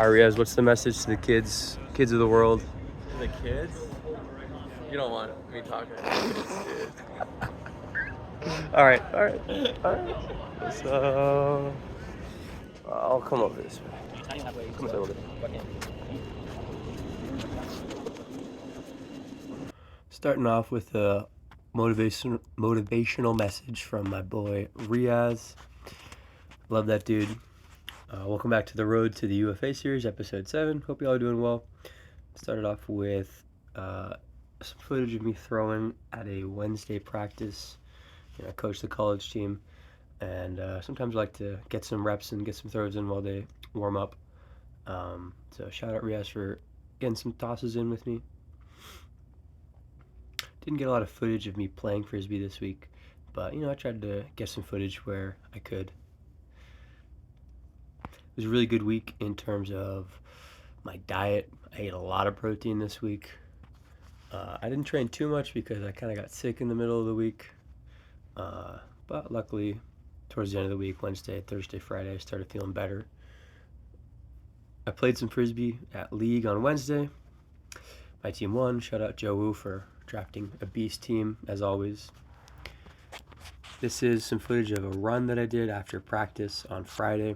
Riyaaz, what's the message to the kids of the world? The kids? You don't want me talking to the kids, dude. All right. So I'll come over this way. Come this way a little bit. Starting off with a motivational message from my boy Riyaaz. Love that dude. Welcome back to the Road to the UFA series, episode 7. Hope y'all are doing well. Started off with some footage of me throwing at a Wednesday practice. I coach the college team, and sometimes I like to get some reps and get some throws in while they warm up. So shout out Riyaaz for getting some tosses in with me. Didn't get a lot of footage of me playing Frisbee this week, but I tried to get some footage where I could. It was a really good week in terms of my diet. I ate a lot of protein this week. I didn't train too much because I kind of got sick in the middle of the week. But luckily, towards the end of the week, Wednesday, Thursday, Friday, I started feeling better. I played some Frisbee at League on Wednesday. My team won. Shout out Chau for drafting a beast team, as always. This is some footage of a run that I did after practice on Friday.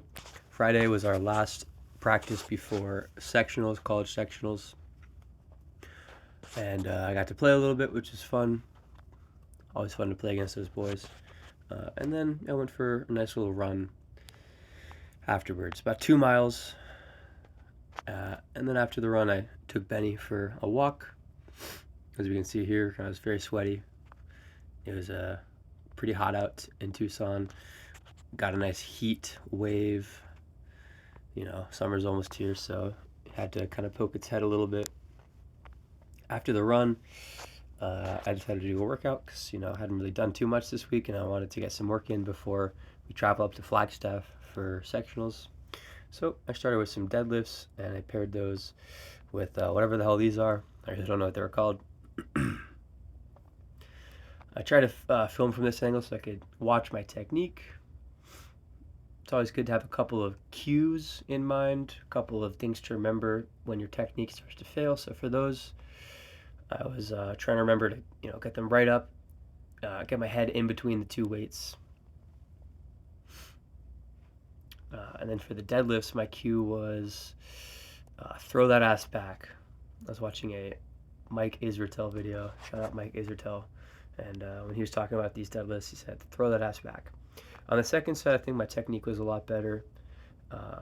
Friday was our last practice before sectionals, college sectionals. And I got to play a little bit, which is fun. Always fun to play against those boys. And then I went for a nice little run afterwards, about 2 miles. And then after the run, I took Benny for a walk. As you can see here, I was very sweaty. It was pretty hot out in Tucson. Got a nice heat wave. Summer's almost here, so had to kind of poke its head a little bit. After the run, I decided to do a workout because, I hadn't really done too much this week, and I wanted to get some work in before we travel up to Flagstaff for sectionals. So I started with some deadlifts, and I paired those with whatever the hell these are. I really don't know what they're called. I tried to film from this angle so I could watch my technique. It's always good to have a couple of cues in mind, a couple of things to remember when your technique starts to fail. So for those, I was trying to remember to get them right up, get my head in between the two weights. And then for the deadlifts, my cue was throw that ass back. I was watching a Mike Israetel video. Shout out Mike Israetel. And when he was talking about these deadlifts, he said, throw that ass back. On the second set, I think my technique was a lot better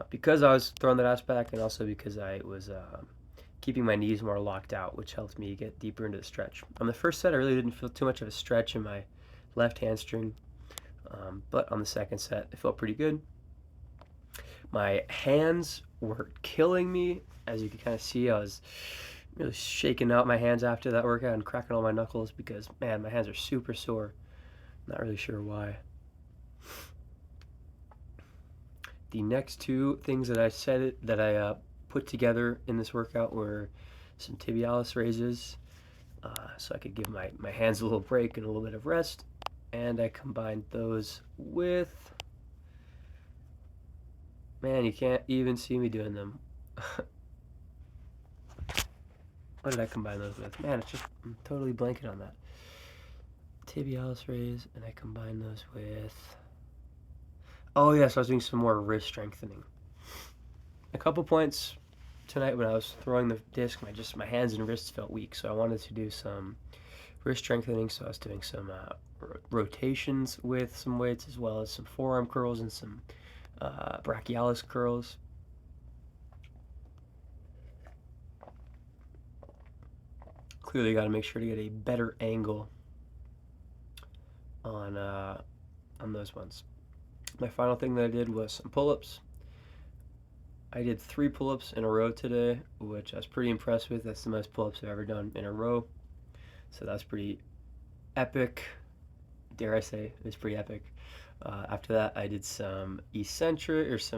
because I was throwing that ass back, and also because I was keeping my knees more locked out, which helped me get deeper into the stretch. On the first set, I really didn't feel too much of a stretch in my left hamstring, but on the second set, it felt pretty good. My hands were killing me. As you can kind of see, I was really shaking out my hands after that workout and cracking all my knuckles because, man, my hands are super sore. Not really sure why. The next two things that I put together in this workout were some tibialis raises, so I could give my hands a little break and a little bit of rest, and I combined those with, man, you can't even see me doing them. What did I combine those with? Man, I'm totally blanking on that. Tibialis raise, and I combined those with, oh yeah, so I was doing some more wrist strengthening. A couple points tonight when I was throwing the disc, my hands and wrists felt weak, so I wanted to do some wrist strengthening, so I was doing some rotations with some weights, as well as some forearm curls and some brachialis curls. Clearly got to make sure to get a better angle on those ones. My final thing that I did was some pull-ups. I did 3 pull-ups in a row today, which I was pretty impressed with. That's the most pull-ups I've ever done in a row. So that's pretty epic. Dare I say, it was pretty epic. After that, I did some eccentrics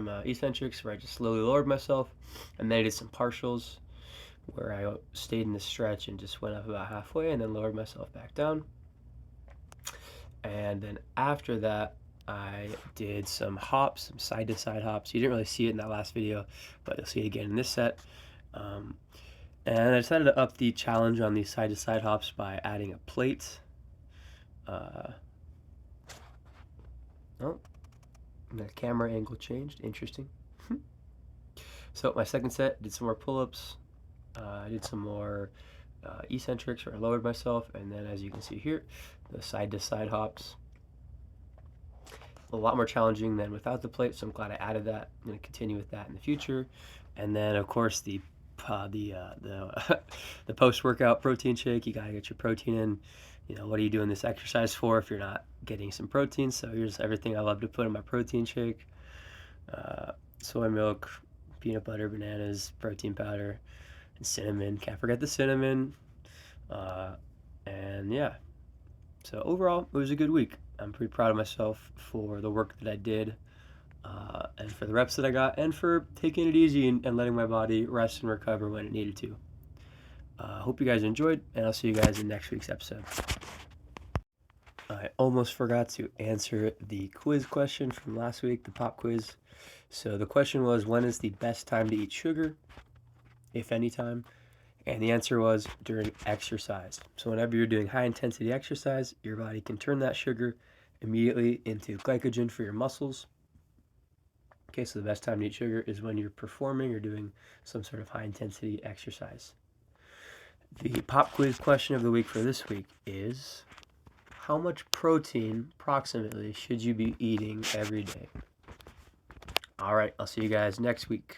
where I just slowly lowered myself. And then I did some partials where I stayed in the stretch and just went up about halfway and then lowered myself back down. And then after that, I did some hops, some side-to-side hops. You didn't really see it in that last video, but you'll see it again in this set. And I decided to up the challenge on these side-to-side hops by adding a plate. Oh, the camera angle changed. Interesting. So my second set, did some more pull-ups. I did some more eccentrics, where I lowered myself, and then as you can see here, the side-to-side hops. A lot more challenging than without the plate, so I'm glad I added that. I'm going to continue with that in the future. And then of course the post-workout protein shake. You gotta get your protein in. You know, what are you doing this exercise for if you're not getting some protein? So here's everything I love to put in my protein shake: soy milk, peanut butter, bananas, protein powder, and cinnamon. Can't forget the cinnamon. And yeah, so overall it was a good week. I'm pretty proud of myself for the work that I did, and for the reps that I got, and for taking it easy and letting my body rest and recover when it needed to. Hope you guys enjoyed, and I'll see you guys in next week's episode. I almost forgot to answer the quiz question from last week, the pop quiz. So the question was, when is the best time to eat sugar, if any time? And the answer was during exercise. So whenever you're doing high intensity exercise, your body can turn that sugar immediately into glycogen for your muscles. Okay, so the best time to eat sugar is when you're performing or doing some sort of high intensity exercise. The pop quiz question of the week for this week is, how much protein approximately should you be eating every day? All right, I'll see you guys next week.